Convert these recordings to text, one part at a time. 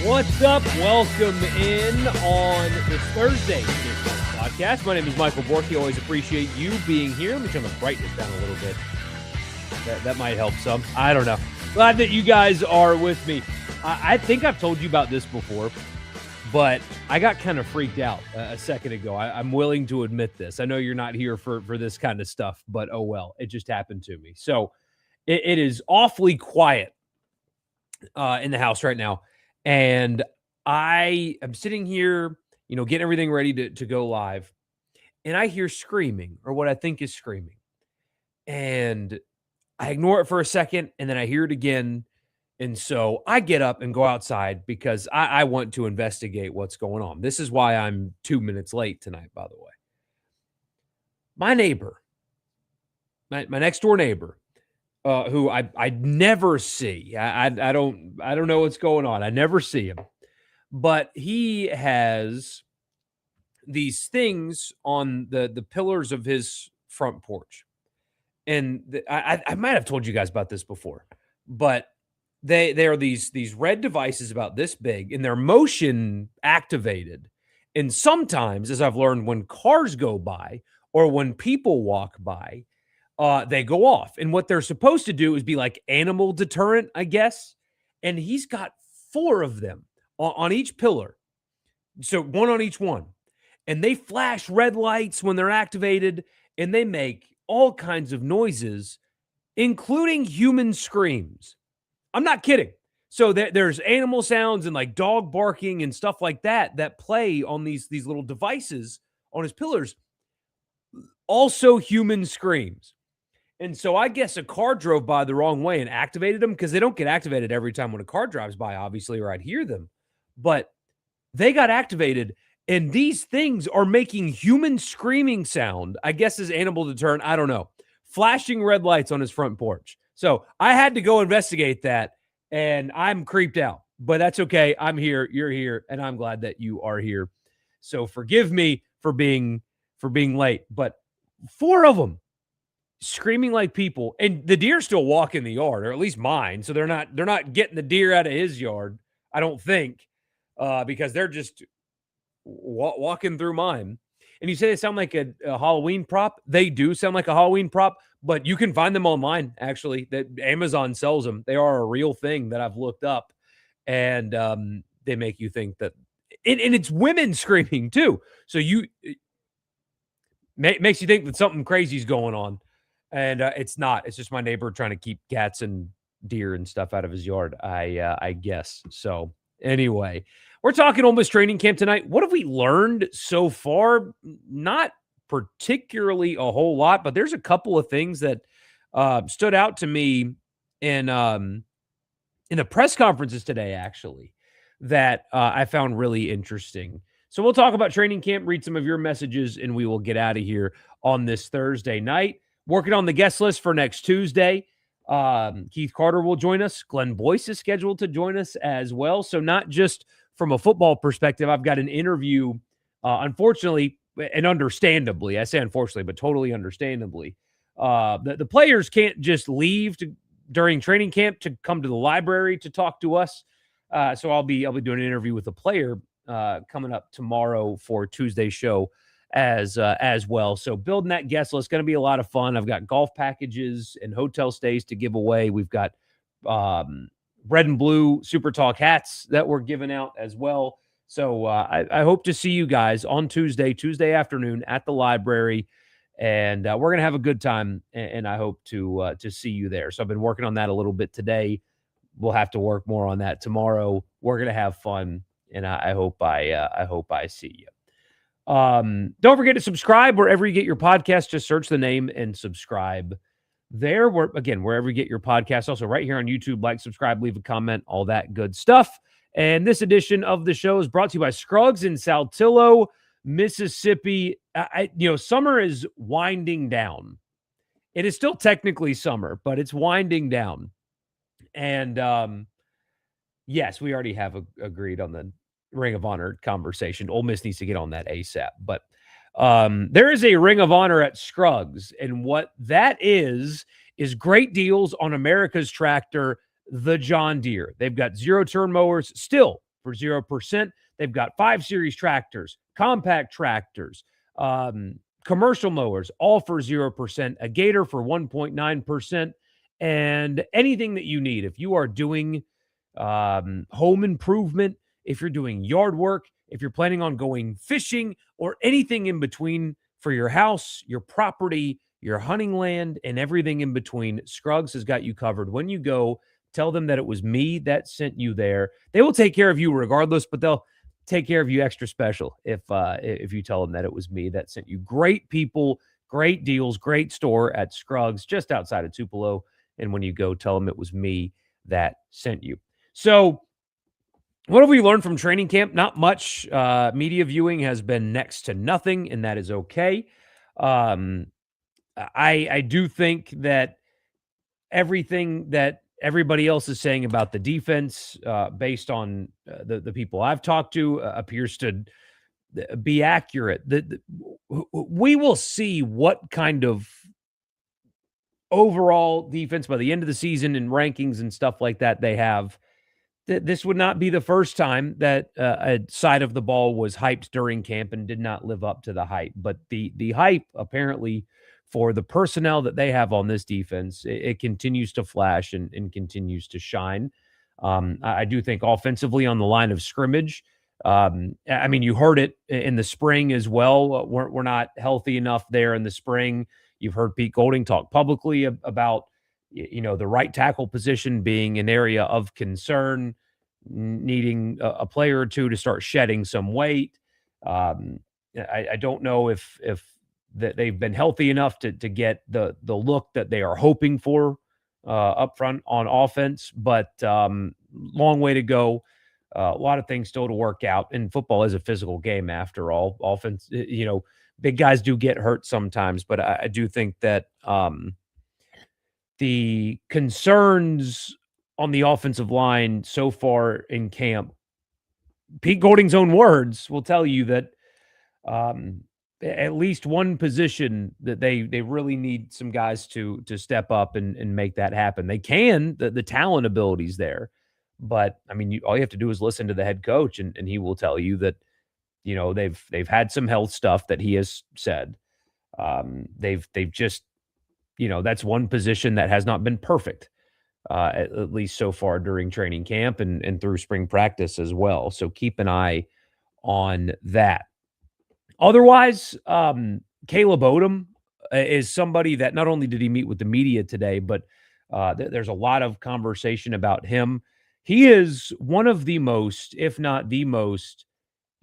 What's up? Welcome in on this Thursday edition of the podcast. My name is Michael Borky. Always appreciate you being here. Let me turn the brightness down a little bit. That might help some. I don't know. Glad that you guys are with me. I think I've told you about this before, but I got kind of freaked out a second ago. I'm willing to admit this. I know you're not here for this kind of stuff, but oh well. It just happened to me. So it is awfully quiet in the house right now. And I am sitting here, getting everything ready to go live. And I hear screaming, or what I think is screaming. And I ignore it for a second, and then I hear it again. And so I get up and go outside because I want to investigate what's going on. This is why I'm 2 minutes late tonight, by the way. My neighbor, my next door neighbor, who I never see. I don't know what's going on. I never see him. But he has these things on the pillars of his front porch. And I might have told you guys about this before, but they are these red devices about this big, and they're motion activated. And sometimes, as I've learned, when cars go by or when people walk by, they go off. And what they're supposed to do is be like animal deterrent, I guess. And he's got 4 of them on each pillar. So one on each one. And they flash red lights when they're activated, and they make all kinds of noises, including human screams. I'm not kidding. So there's animal sounds and like dog barking and stuff like that play on these little devices on his pillars. Also human screams. And so I guess a car drove by the wrong way and activated them, because they don't get activated every time when a car drives by, obviously, or I'd hear them. But they got activated, and these things are making human screaming sound, I guess is animal deterrent. I don't know. Flashing red lights on his front porch. So I had to go investigate that, and I'm creeped out. But that's okay. I'm here. You're here, and I'm glad that you are here. So forgive me for being late. But 4 of them screaming like people, and the deer still walk in the yard, or at least mine. So they're not getting the deer out of his yard, I don't think, because they're just walking through mine. And you say they sound like a Halloween prop. They do sound like a Halloween prop, but you can find them online. Actually, that Amazon sells them. They are a real thing that I've looked up, and they make you think that, and it's women screaming too. So makes you think that something crazy is going on. And it's not. It's just my neighbor trying to keep cats and deer and stuff out of his yard, I guess. So anyway, we're talking Ole Miss training camp tonight. What have we learned so far? Not particularly a whole lot, but there's a couple of things that stood out to me in the press conferences today, actually, that I found really interesting. So we'll talk about training camp, read some of your messages, and we will get out of here on this Thursday night. Working on the guest list for next Tuesday. Keith Carter will join us. Glenn Boyce is scheduled to join us as well. So not just from a football perspective, I've got an interview, unfortunately, and understandably, I say unfortunately, but totally understandably, the players can't just leave during training camp to come to the library to talk to us. So I'll be doing an interview with a player coming up tomorrow for Tuesday's show as well. So building that guest list is going to be a lot of fun. I've got golf packages and hotel stays to give away. We've got red and blue Super Talk hats that we're giving out as well. So I hope to see you guys on Tuesday afternoon at the library, and we're going to have a good time, and I hope to see you there. So I've been working on that a little bit today. We'll have to work more on that tomorrow. We're going to have fun, and I hope I see you. Don't forget to subscribe wherever you get your podcast. Just search the name and subscribe there. Wherever you get your podcast. Also right here on YouTube, like, subscribe, leave a comment, all that good stuff. And this edition of the show is brought to you by Scruggs in Saltillo, Mississippi. Summer is winding down. It is still technically summer, but it's winding down. And yes, we already have agreed on the Ring of Honor conversation. Ole Miss needs to get on that ASAP. But there is a Ring of Honor at Scruggs, and what that is great deals on America's tractor, the John Deere. They've got zero-turn mowers still for 0%. They've got 5 Series tractors, compact tractors, commercial mowers, all for 0%, a Gator for 1.9%, and anything that you need. If you are doing home improvement, if you're doing yard work, if you're planning on going fishing, or anything in between for your house, your property, your hunting land, and everything in between, Scruggs has got you covered. When you go, tell them that it was me that sent you there. They will take care of you regardless, but they'll take care of you extra special if you tell them that it was me that sent you. Great people, great deals, great store at Scruggs just outside of Tupelo. And when you go, tell them it was me that sent you. So what have we learned from training camp? Not much. Media viewing has been next to nothing, and that is okay. I do think that everything that everybody else is saying about the defense, based on the people I've talked to, appears to be accurate. We will see what kind of overall defense by the end of the season and rankings and stuff like that they have. This would not be the first time that a side of the ball was hyped during camp and did not live up to the hype. But the hype, apparently, for the personnel that they have on this defense, it continues to flash and continues to shine. I do think offensively on the line of scrimmage, I mean, you heard it in the spring as well. We're not healthy enough there in the spring. You've heard Pete Golding talk publicly about the right tackle position being an area of concern, needing a player or two to start shedding some weight. I don't know if that they've been healthy enough to get the look that they are hoping for up front on offense, but long way to go. A lot of things still to work out, and football is a physical game after all. Offense, big guys do get hurt sometimes, but I do think that the concerns on the offensive line so far in camp, Pete Golding's own words will tell you that at least one position that they really need some guys to step up and make that happen. They can, the talent ability's there, but I mean, all you have to do is listen to the head coach, and he will tell you that they've had some health stuff that he has said. They've just that's one position that has not been perfect, at least so far during training camp and through spring practice as well. So keep an eye on that. Otherwise, Caleb Odom is somebody that not only did he meet with the media today, but there's a lot of conversation about him. He is one of the most, if not the most,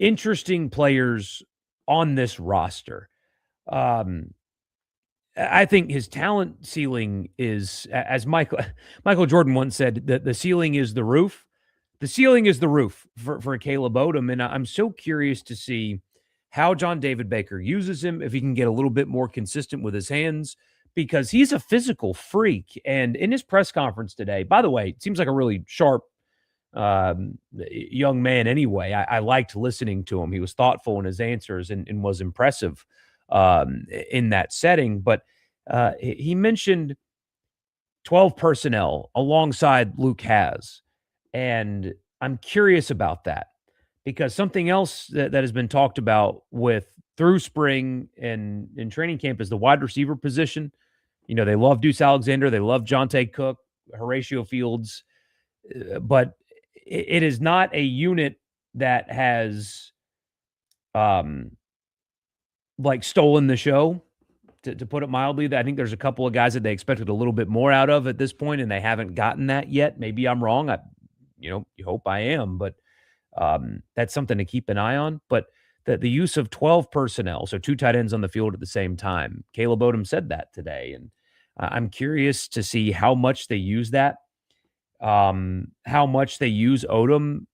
interesting players on this roster. I think his talent ceiling is, as Michael Jordan once said, that the ceiling is the roof. The ceiling is the roof for Caleb Odom, and I'm so curious to see how John David Baker uses him, if he can get a little bit more consistent with his hands, because he's a physical freak. And in his press conference today, by the way, it seems like a really sharp young man anyway. I liked listening to him. He was thoughtful in his answers and was impressive in that setting. But he mentioned 12 personnel alongside Luke Has. And I'm curious about that, because something else that has been talked about through spring and in training camp is the wide receiver position. They love Deuce Alexander. They love Jonte Cook, Horatio Fields. But it is not a unit that has stolen the show, to put it mildly. I think there's a couple of guys that they expected a little bit more out of at this point, and they haven't gotten that yet. Maybe I'm wrong. You hope I am, but that's something to keep an eye on. But the use of 12 personnel, so 2 tight ends on the field at the same time. Caleb Odom said that today, and I'm curious to see how much they use that, how much they use Odom,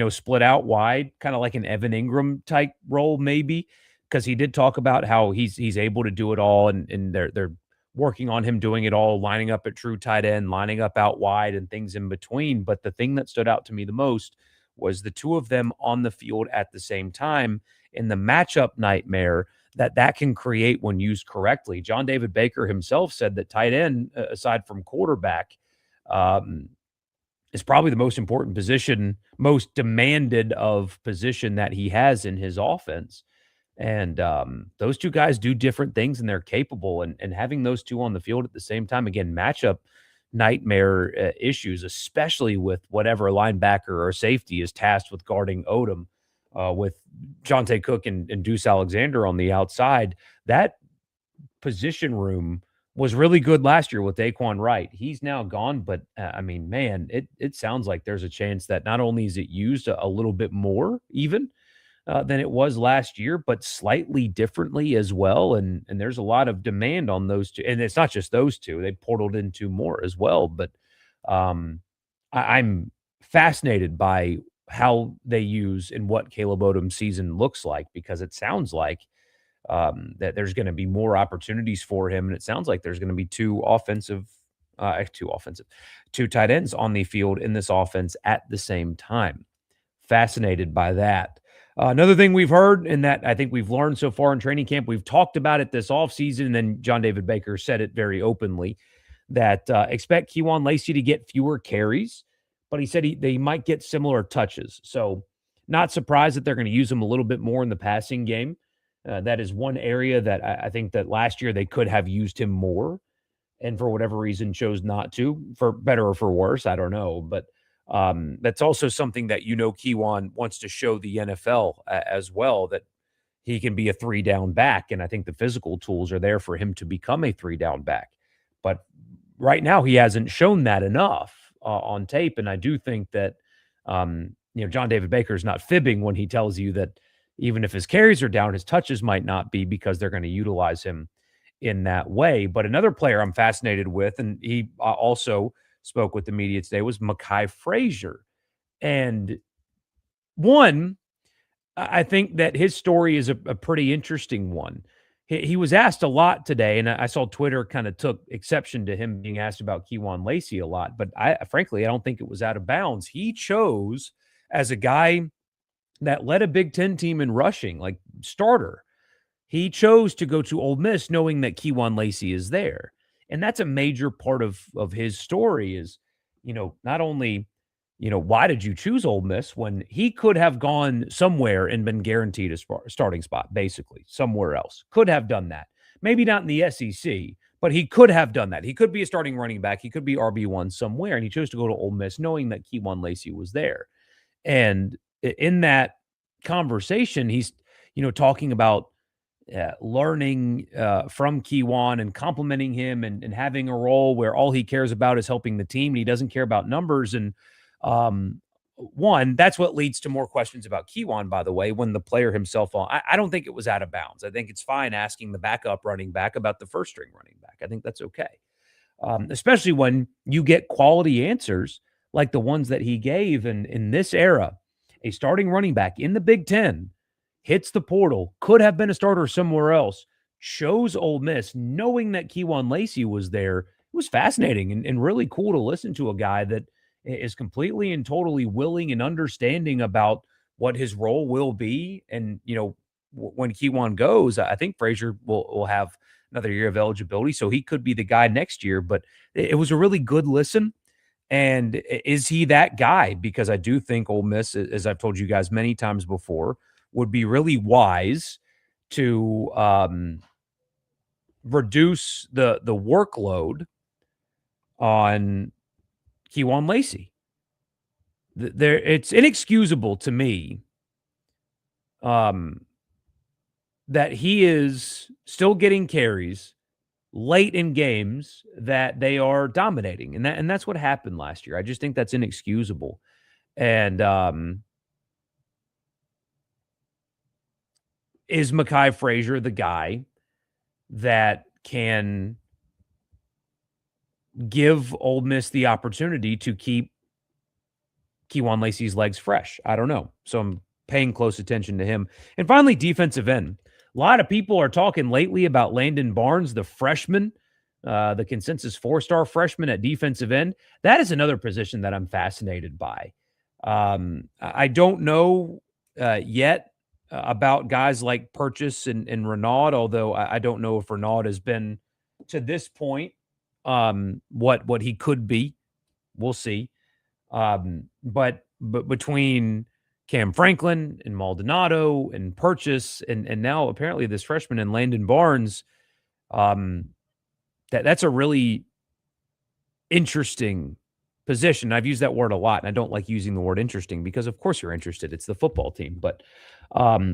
split out wide, kind of like an Evan Ingram type role maybe, because he did talk about how he's able to do it all, and they're working on him doing it all, lining up at true tight end, lining up out wide, and things in between. But the thing that stood out to me the most was the two of them on the field at the same time, in the matchup nightmare that can create when used correctly. John David Baker himself said that tight end, aside from quarterback, is probably the most important position, most demanded of position that he has in his offense. And those two guys do different things and they're capable. And having those two on the field at the same time, again, matchup nightmare issues, especially with whatever linebacker or safety is tasked with guarding Odom, with Jonte Cook and Deuce Alexander on the outside. That position room was really good last year with Daquan Wright. He's now gone, but I mean, man, it sounds like there's a chance that not only is it used a little bit more even than it was last year, but slightly differently as well. And there's a lot of demand on those two, and it's not just those two; they portaled into more as well. But um, I'm fascinated by how they use and what Caleb Odom's season looks like because it sounds like that there's going to be more opportunities for him, and it sounds like there's going to be two tight ends on the field in this offense at the same time. Fascinated by that. Another thing we've heard and that I think we've learned so far in training camp, we've talked about it this offseason, and then John David Baker said it very openly that expect Kejuan Lacey to get fewer carries, but he said they might get similar touches. So not surprised that they're going to use him a little bit more in the passing game. That is one area that I think that last year they could have used him more, and for whatever reason chose not to, for better or for worse, I don't know. But that's also something that Kejuan wants to show the NFL as well, that he can be a three-down back, and I think the physical tools are there for him to become a three-down back. But right now, he hasn't shown that enough on tape, and I do think that John David Baker is not fibbing when he tells you that even if his carries are down, his touches might not be because they're going to utilize him in that way. But another player I'm fascinated with, and he also spoke with the media today, was Mekhi Frazier. And one, I think that his story is a pretty interesting one. He was asked a lot today, and I saw Twitter kind of took exception to him being asked about Kejuan Lacey a lot. But frankly, I don't think it was out of bounds. He chose as a guy that led a Big Ten team in rushing, like starter. He chose to go to Ole Miss knowing that Kejuan Lacey is there. And that's a major part of his story is, not only, why did you choose Ole Miss when he could have gone somewhere and been guaranteed a starting spot, basically, somewhere else. Could have done that. Maybe not in the SEC, but he could have done that. He could be a starting running back. He could be RB1 somewhere, and he chose to go to Ole Miss knowing that Kejuan Lacey was there. And in that conversation, he's, talking about learning from Kejuan and complimenting him and having a role where all he cares about is helping the team and he doesn't care about numbers. And one, that's what leads to more questions about Kejuan, by the way, when the player himself, I don't think it was out of bounds. I think it's fine asking the backup running back about the first string running back. I think that's okay. Especially when you get quality answers like the ones that he gave. And in this era, a starting running back in the Big Ten hits the portal, could have been a starter somewhere else, chose Ole Miss, knowing that Kejuan Lacey was there. It was fascinating and really cool to listen to a guy that is completely and totally willing and understanding about what his role will be. And, when Kejuan goes, I think Frazier will have another year of eligibility, so he could be the guy next year. But it was a really good listen. And is he that guy? Because I do think Ole Miss, as I've told you guys many times before, would be really wise to reduce the workload on Kejuan Lacey. It's inexcusable to me that he is still getting carries late in games that they are dominating. And that's what happened last year. I just think that's inexcusable. And is Mekhi Frazier the guy that can give Ole Miss the opportunity to keep Kejuan Lacey's legs fresh? I don't know. So I'm paying close attention to him. And finally, defensive end. A lot of people are talking lately about Landon Barnes, the freshman, the consensus 4-star freshman at defensive end. That is another position that I'm fascinated by. I don't know yet about guys like Purchase and Renaud, although I don't know if Renaud has been to this point what he could be. We'll see. But between Cam Franklin and Maldonado and Purchase and now apparently this freshman in Landon Barnes, um, that's a really interesting position. I've used that word a lot, and I don't like using the word interesting because, of course, you're interested. It's the football team. But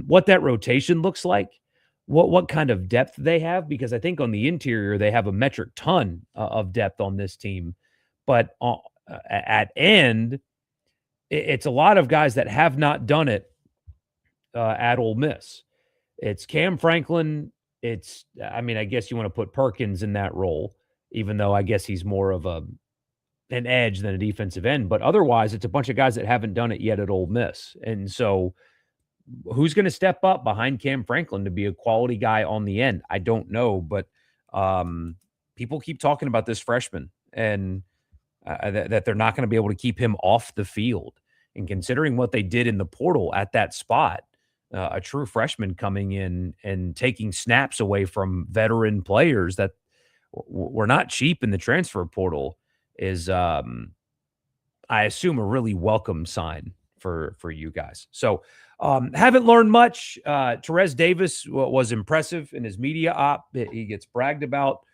what that rotation looks like, what kind of depth they have, because I think on the interior they have a metric ton of depth on this team. But at end, it's a lot of guys that have not done it at Ole Miss. It's Cam Franklin. I mean, I guess you want to put Perkins in that role, even though I guess he's more of an edge than a defensive end. But otherwise, it's a bunch of guys that haven't done it yet at Ole Miss. And so who's going to step up behind Cam Franklin to be a quality guy on the end? I don't know, but people keep talking about this freshman and that they're not going to be able to keep him off the field. And considering what they did in the portal at that spot, a true freshman coming in and taking snaps away from veteran players that were not cheap in the transfer portal is, I assume, a really welcome sign for you guys. So haven't learned much. Terez Davis was impressive in his media op. He gets bragged about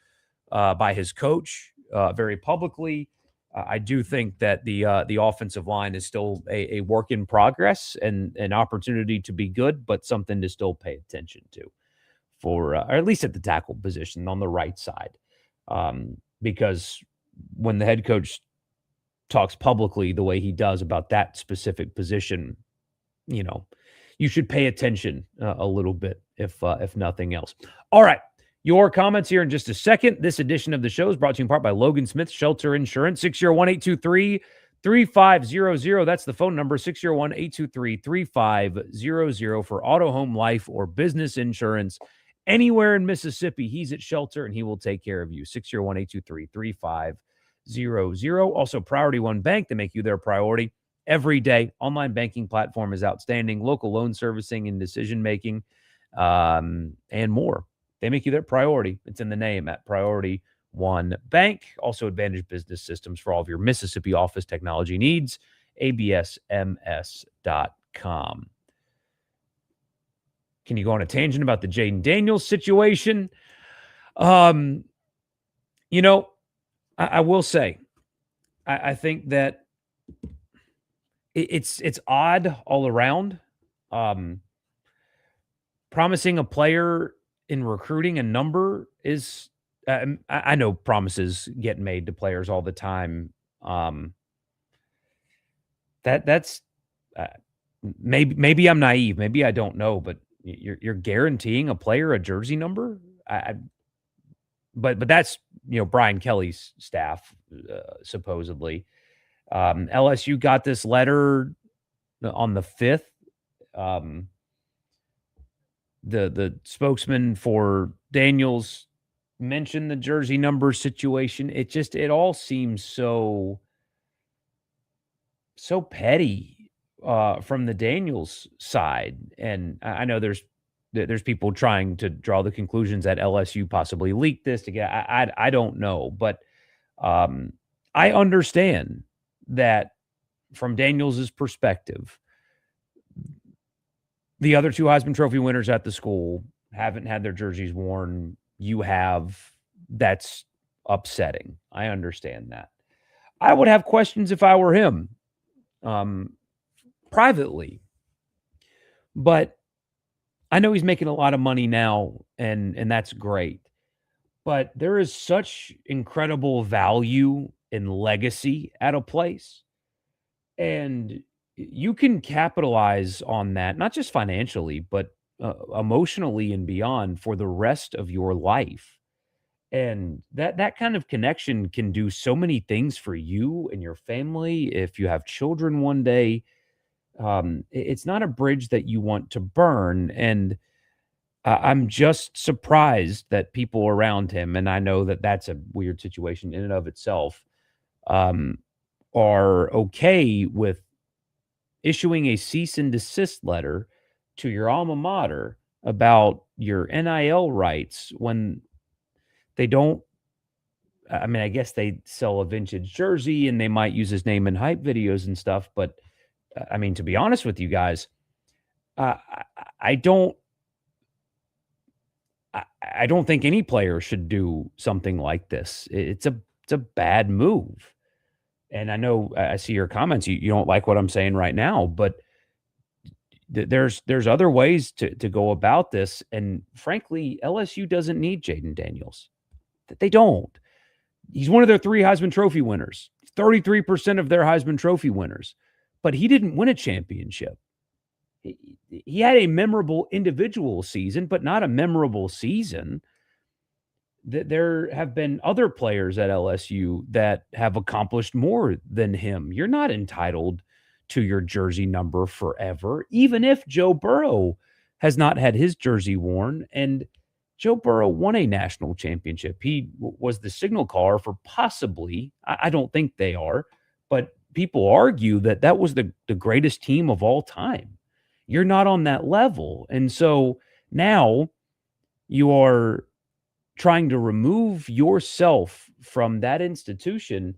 by his coach very publicly. I do think that the offensive line is still a work in progress and an opportunity to be good, but something to still pay attention to or at least at the tackle position on the right side. Because when the head coach talks publicly the way he does about that specific position, you should pay attention a little bit, if nothing else. All right. Your comments here in just a second. This edition of the show is brought to you in part by Logan Smith Shelter Insurance, 601-823-3500. That's the phone number, 601-823-3500 for auto, home, life, or business insurance. Anywhere in Mississippi, he's at Shelter, and he will take care of you, 601-823-3500. Also, Priority One Bank, to make you their priority every day. Online banking platform is outstanding. Local loan servicing and decision-making, and more. They make you their priority. It's in the name at Priority One Bank. Also, Advantage Business Systems for all of your Mississippi office technology needs. absms.com. Can you go on a tangent about the Jaden Daniels situation? I will say, I think that it's odd all around. Promising a player in recruiting a number is, I know promises get made to players all the time. That's maybe I'm naive. Maybe I don't know, but you're guaranteeing a player a jersey number. But that's Brian Kelly's staff supposedly. LSU got this letter on the 5th. The spokesman for Daniels mentioned the jersey number situation. It all seems so petty from the Daniels side. And I know there's people trying to draw the conclusions that LSU possibly leaked this to get. I don't know, but I understand that from Daniels's perspective, the other two Heisman Trophy winners at the school haven't had their jerseys worn. You have. That's upsetting. I understand that. I would have questions if I were him, privately. But I know he's making a lot of money now, and that's great. But there is such incredible value in legacy at a place. And you can capitalize on that, not just financially, but emotionally and beyond for the rest of your life. And that kind of connection can do so many things for you and your family. If you have children one day, it's not a bridge that you want to burn. And I'm just surprised that people around him, and I know that that's a weird situation in and of itself, are okay with issuing a cease and desist letter to your alma mater about your NIL rights when they don't I mean, I guess they sell a vintage jersey and they might use his name in hype videos and stuff. But I mean, to be honest with you guys, uh, I, I don't. I don't think any player should do something like this. It's a bad move. And I know I see your comments. You don't like what I'm saying right now, but there's other ways to go about this. And frankly, LSU doesn't need Jaden Daniels. They don't. He's one of their 3 Heisman Trophy winners, 33% of their Heisman Trophy winners, but he didn't win a championship. He had a memorable individual season, but not a memorable season. There have been other players at LSU that have accomplished more than him. You're not entitled to your jersey number forever, even if Joe Burrow has not had his jersey worn. And Joe Burrow won a national championship. He was the signal caller for possibly, I don't think they are, but people argue that that was the greatest team of all time. You're not on that level. And so now you are trying to remove yourself from that institution.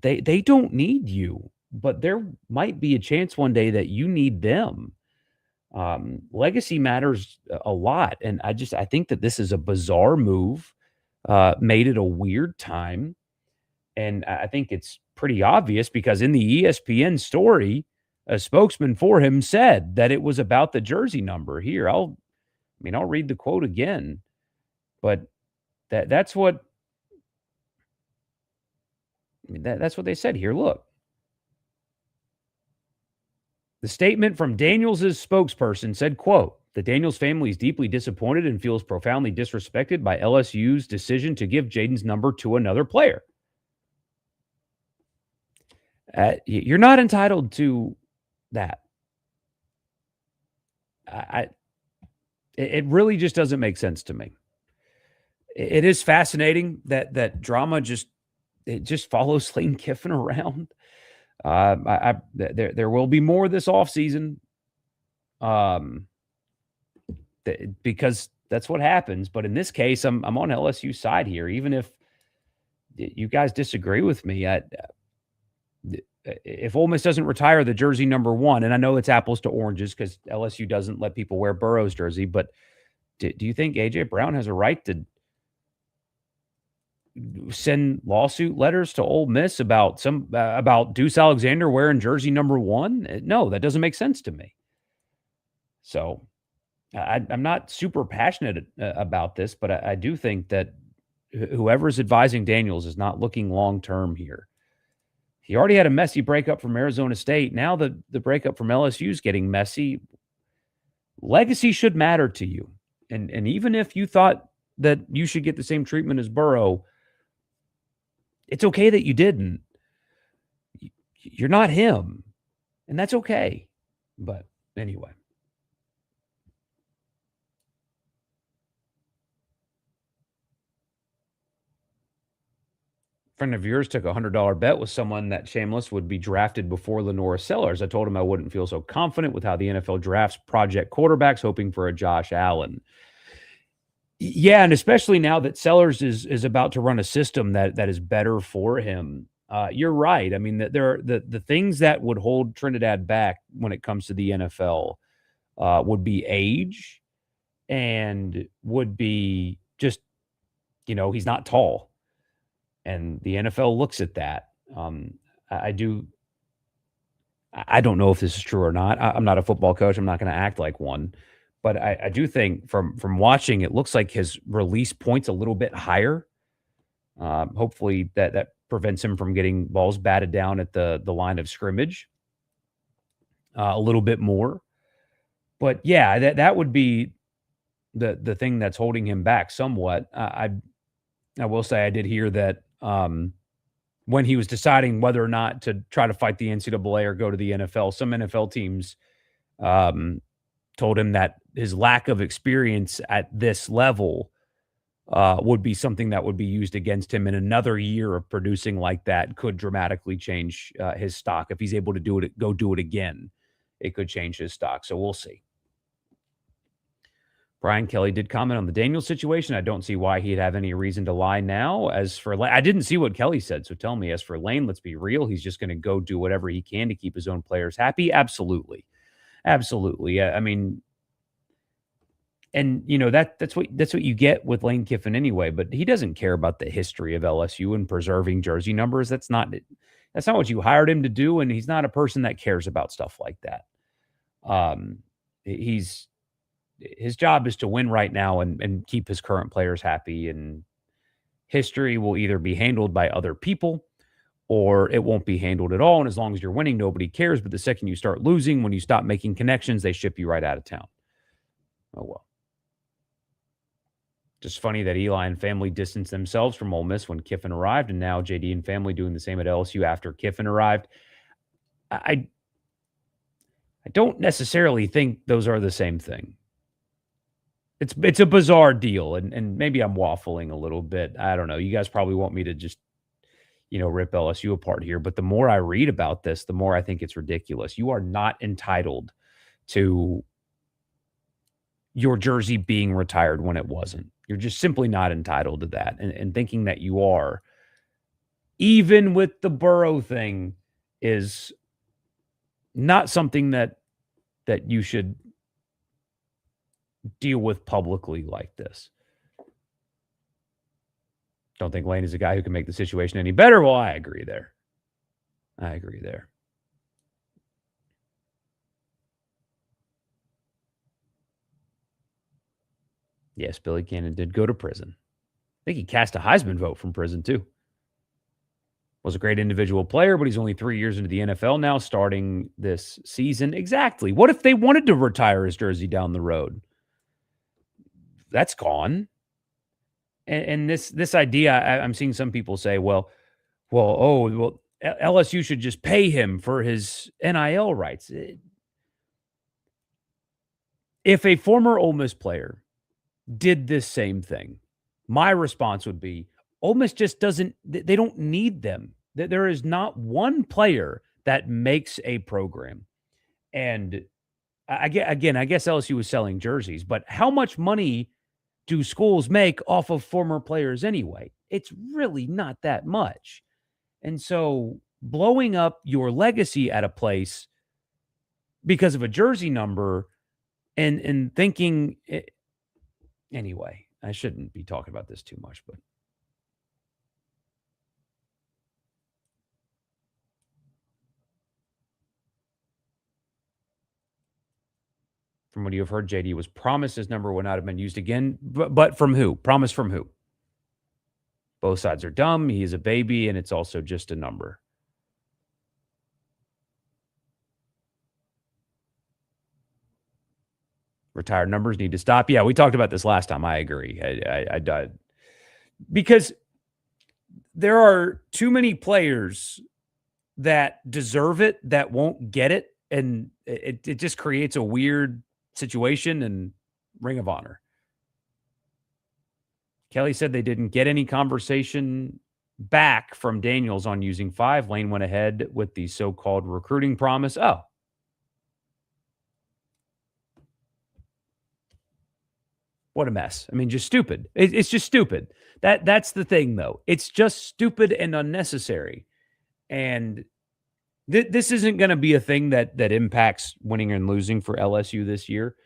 They don't need you, but there might be a chance one day that you need them. Legacy matters a lot, and I think that this is a bizarre move, made at a weird time, and I think it's pretty obvious because in the ESPN story, a spokesman for him said that it was about the jersey number. Here, I'll read the quote again. But that's what that's what they said here. Look. The statement from Daniels' spokesperson said, quote, "The Daniels family is deeply disappointed and feels profoundly disrespected by LSU's decision to give Jaden's number to another player." You're not entitled to that. It really just doesn't make sense to me. It is fascinating that drama just follows Lane Kiffin around. There will be more this offseason, because that's what happens. But in this case, I'm on LSU's side here, even if you guys disagree with me. If Ole Miss doesn't retire the jersey number 1, and I know it's apples to oranges because LSU doesn't let people wear Burrow's jersey, but do you think A.J. Brown has a right to send lawsuit letters to Ole Miss about Deuce Alexander wearing jersey number 1? No, that doesn't make sense to me. So I'm not super passionate about this, but I do think that whoever's advising Daniels is not looking long-term here. He already had a messy breakup from Arizona State. Now the breakup from LSU is getting messy. Legacy should matter to you. And even if you thought that you should get the same treatment as Burrow, it's okay that you didn't. You're not him. And that's okay. But anyway. Friend of yours took a $100 bet with someone that Shameless would be drafted before Lenora Sellers. I told him I wouldn't feel so confident with how the NFL drafts project quarterbacks, hoping for a Josh Allen. Yeah, and especially now that Sellers is about to run a system that is better for him. You're right. I mean, there are the things that would hold Trinidad back when it comes to the NFL would be age and would be just, he's not tall. And the NFL looks at that. I don't know if this is true or not. I'm not a football coach. I'm not going to act like one. But I do think from watching, it looks like his release point's a little bit higher. Hopefully that prevents him from getting balls batted down at the line of scrimmage a little bit more. But yeah, that would be the thing that's holding him back somewhat. I will say I did hear that when he was deciding whether or not to try to fight the NCAA or go to the NFL, some NFL teams told him that his lack of experience at this level would be something that would be used against him in another year of producing like that. Could dramatically change his stock. If he's able to do it again, it could change his stock. So we'll see. Brian Kelly did comment on the Daniels situation. I don't see why he'd have any reason to lie now. As for Lane, I didn't see what Kelly said, so tell me. As for Lane, let's be real. He's just going to go do whatever he can to keep his own players happy. Absolutely. Absolutely. I mean, and that's what you get with Lane Kiffin anyway, but he doesn't care about the history of LSU and preserving jersey numbers. That's not what you hired him to do, and he's not a person that cares about stuff like that. His job is to win right now and keep his current players happy, and history will either be handled by other people or it won't be handled at all. And as long as you're winning, nobody cares. But the second you start losing, when you stop making connections, they ship you right out of town. Oh, well. Just funny that Eli and family distanced themselves from Ole Miss when Kiffin arrived, and now JD and family doing the same at LSU after Kiffin arrived. I don't necessarily think those are the same thing. It's a bizarre deal, and maybe I'm waffling a little bit. I don't know. You guys probably want me to just, rip LSU apart here, but the more I read about this, the more I think it's ridiculous. You are not entitled to your jersey being retired when it wasn't. You're just simply not entitled to that. And thinking that you are, even with the Burrow thing, is not something that you should deal with publicly like this. Don't think Lane is a guy who can make the situation any better. Well, I agree there. Yes, Billy Cannon did go to prison. I think he cast a Heisman vote from prison, too. Was a great individual player, but he's only 3 years into the NFL now, starting this season. Exactly. What if they wanted to retire his jersey down the road? That's gone. And this idea, I'm seeing some people say, LSU should just pay him for his NIL rights. If a former Ole Miss player did this same thing, my response would be, Ole Miss just they don't need them. There is not one player that makes a program. And I guess LSU was selling jerseys, but how much money do schools make off of former players anyway? It's really not that much. And so blowing up your legacy at a place because of a jersey number and thinking anyway, I shouldn't be talking about this too much, but from what you have heard, JD was promised his number would not have been used again. But from who? Promise from who? Both sides are dumb. He's a baby, and it's also just a number. Retired numbers need to stop. Yeah, we talked about this last time. I agree. I died because there are too many players that deserve it that won't get it, and it just creates a weird situation and Ring of Honor. Kelly said they didn't get any conversation back from Daniels on using 5. Lane went ahead with the so-called recruiting promise. Oh. What a mess. I mean, just stupid. It's just stupid. That's the thing, though. It's just stupid and unnecessary. And this isn't going to be a thing that impacts winning and losing for LSU this year.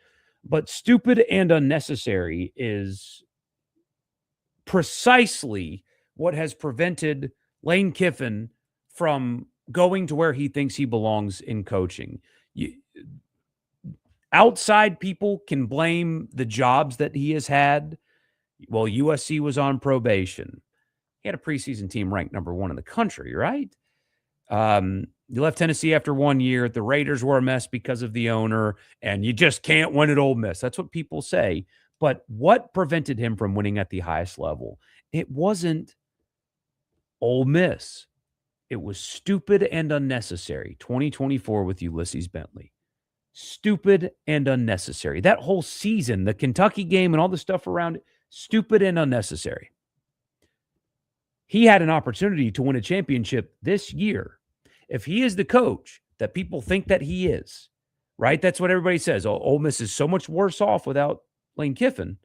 But stupid and unnecessary is precisely what has prevented Lane Kiffin from going to where he thinks he belongs in coaching. Outside people can blame the jobs that he has had. Well, USC was on probation. He had a preseason team ranked number 1 in the country, right? You left Tennessee after 1 year. The Raiders were a mess because of the owner, and you just can't win at Ole Miss. That's what people say. But what prevented him from winning at the highest level? It wasn't Ole Miss. It was stupid and unnecessary. 2024 with Ulysses Bentley. Stupid and unnecessary. That whole season, the Kentucky game and all the stuff around it, stupid and unnecessary. He had an opportunity to win a championship this year. If he is the coach that people think that he is, right? That's what everybody says. Ole Miss is so much worse off without Lane Kiffin.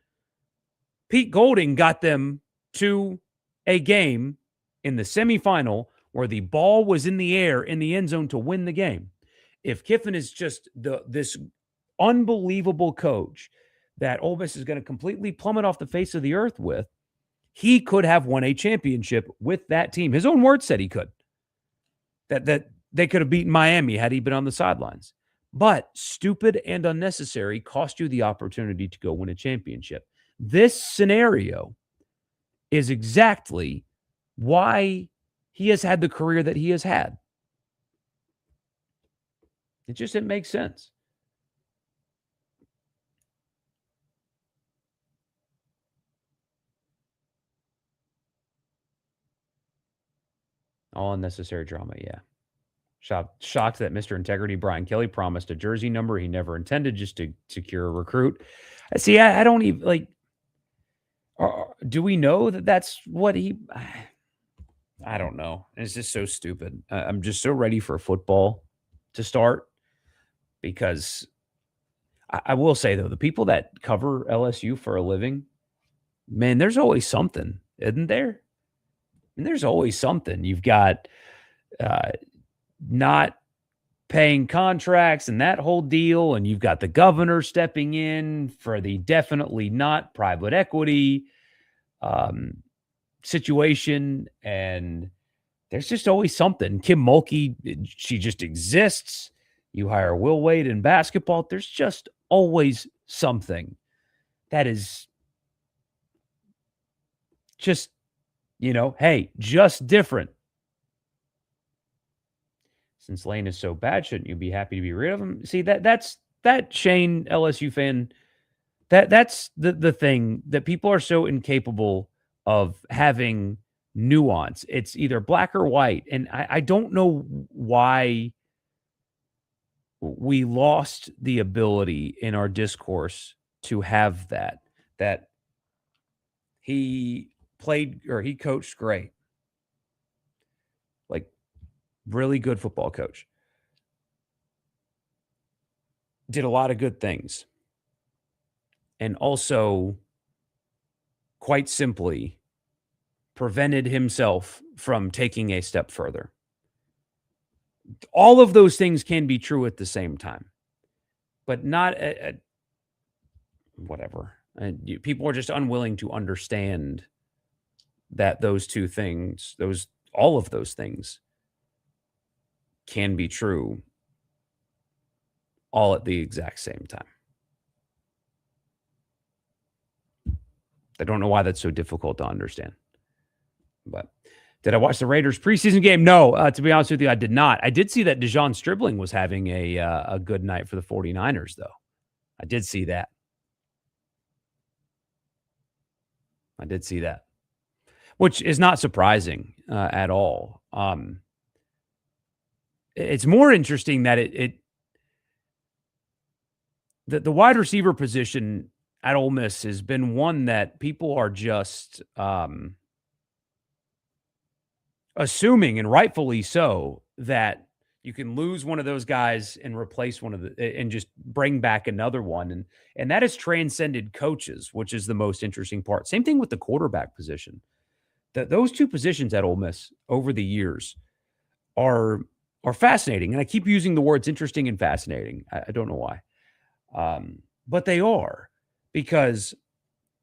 Pete Golding got them to a game in the semifinal where the ball was in the air in the end zone to win the game. If Kiffin is just this unbelievable coach that Ole Miss is going to completely plummet off the face of the earth with, he could have won a championship with that team. His own words said he could. That they could have beaten Miami had he been on the sidelines. But stupid and unnecessary cost you the opportunity to go win a championship. This scenario is exactly why he has had the career that he has had. It makes sense. All unnecessary drama, yeah. Shocked that Mr. Integrity Brian Kelly promised a jersey number he never intended just to secure a recruit. See, I don't even, like, do we know that that's what he... I don't know. It's just so stupid. I'm just so ready for football to start because I will say, though, the people that cover LSU for a living, man, there's always something, isn't there? And there's always something. You've got not paying contracts and that whole deal, and you've got the governor stepping in for the definitely not private equity situation, and there's just always something. Kim Mulkey, she just exists. You hire Will Wade in basketball. There's just always something that is just, hey, just different. Since Lane is so bad, shouldn't you be happy to be rid of him? See, that's Shane LSU fan. That's the thing, that people are so incapable of having nuance. It's either black or white. And I don't know why we lost the ability in our discourse to have that he played or he coached great. Like, really good football coach. Did a lot of good things. And also, quite simply, prevented himself from taking a step further. All of those things can be true at the same time, but not at whatever. People are just unwilling to understand that those two things, all of those things can be true all at the exact same time. I don't know why that's so difficult to understand. But did I watch the Raiders preseason game? No, to be honest with you, I did not. I did see that Dejon Stribling was having a good night for the 49ers, though. I did see that. Which is not surprising at all. It's more interesting that the wide receiver position at Ole Miss has been one that people are just assuming, and rightfully so, that you can lose one of those guys and replace and just bring back another one. And that has transcended coaches, which is the most interesting part. Same thing with the quarterback position. Those two positions at Ole Miss over the years are fascinating. And I keep using the words interesting and fascinating. I don't know why. But they are, because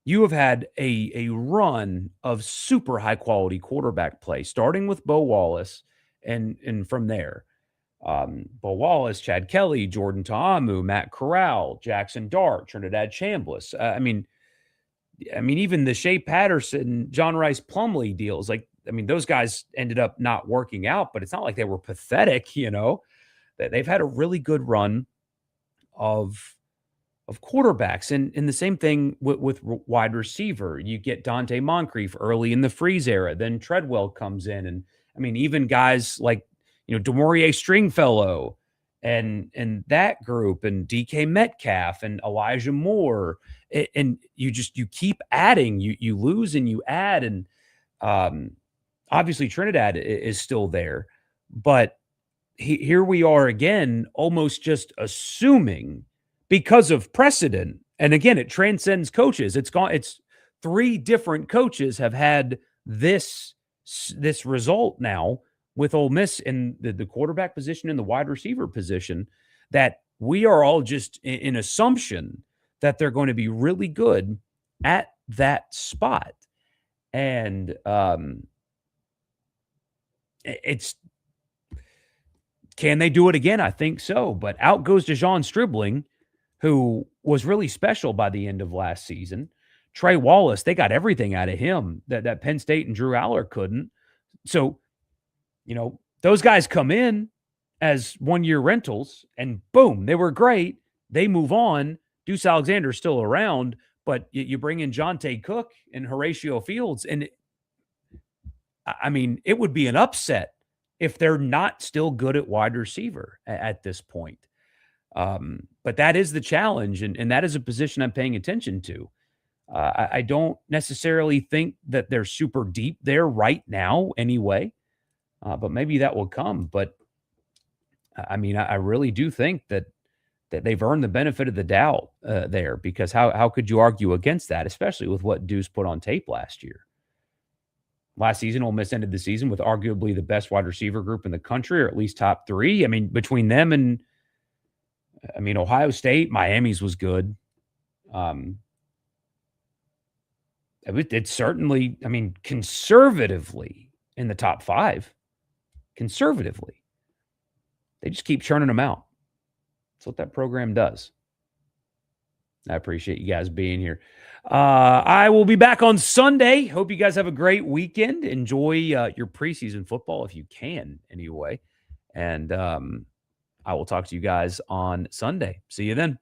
you have had a run of super high quality quarterback play, starting with Bo Wallace and from there. Bo Wallace, Chad Kelly, Jordan Ta'amu, Matt Corral, Jackson Dart, Trinidad Chambliss. I mean, even the Shea Patterson, John Rice Plumlee deals, those guys ended up not working out, but it's not like they were pathetic, They've had a really good run of quarterbacks. And the same thing with wide receiver. You get Dante Moncrief early in the Freeze era, then Treadwell comes in. And even guys like, DeMaurier Stringfellow and that group, and DK Metcalf and Elijah Moore. And you keep adding, you lose and you add. And obviously Trinidad is still there, but here we are again, almost just assuming, because of precedent, And again, it transcends coaches. It's 3 different coaches have had this result now with Ole Miss in the quarterback position and the wide receiver position, that we are all just in assumption that they're going to be really good at that spot. And it's can they do it again? I think so. But out goes DeJon Stribling, who was really special by the end of last season. Trey Wallace, they got everything out of him that Penn State and Drew Aller couldn't. So, those guys come in as one-year rentals, and boom, they were great. They move on. Deuce Alexander's still around, but you bring in Jonte Cook and Horatio Fields, and it would be an upset if they're not still good at wide receiver at this point. But that is the challenge, and that is a position I'm paying attention to. I don't necessarily think that they're super deep there right now anyway, but maybe that will come. But, I really do think that they've earned the benefit of the doubt there, because how could you argue against that, especially with what Deuce put on tape last year? Last season, Ole Miss ended the season with arguably the best wide receiver group in the country, or at least top 3. Between them and Ohio State, Miami's was good. It's certainly, conservatively in the top 5. Conservatively. They just keep churning them out. That's what that program does. I appreciate you guys being here. I will be back on Sunday. Hope you guys have a great weekend. Enjoy your preseason football if you can, anyway. And I will talk to you guys on Sunday. See you then.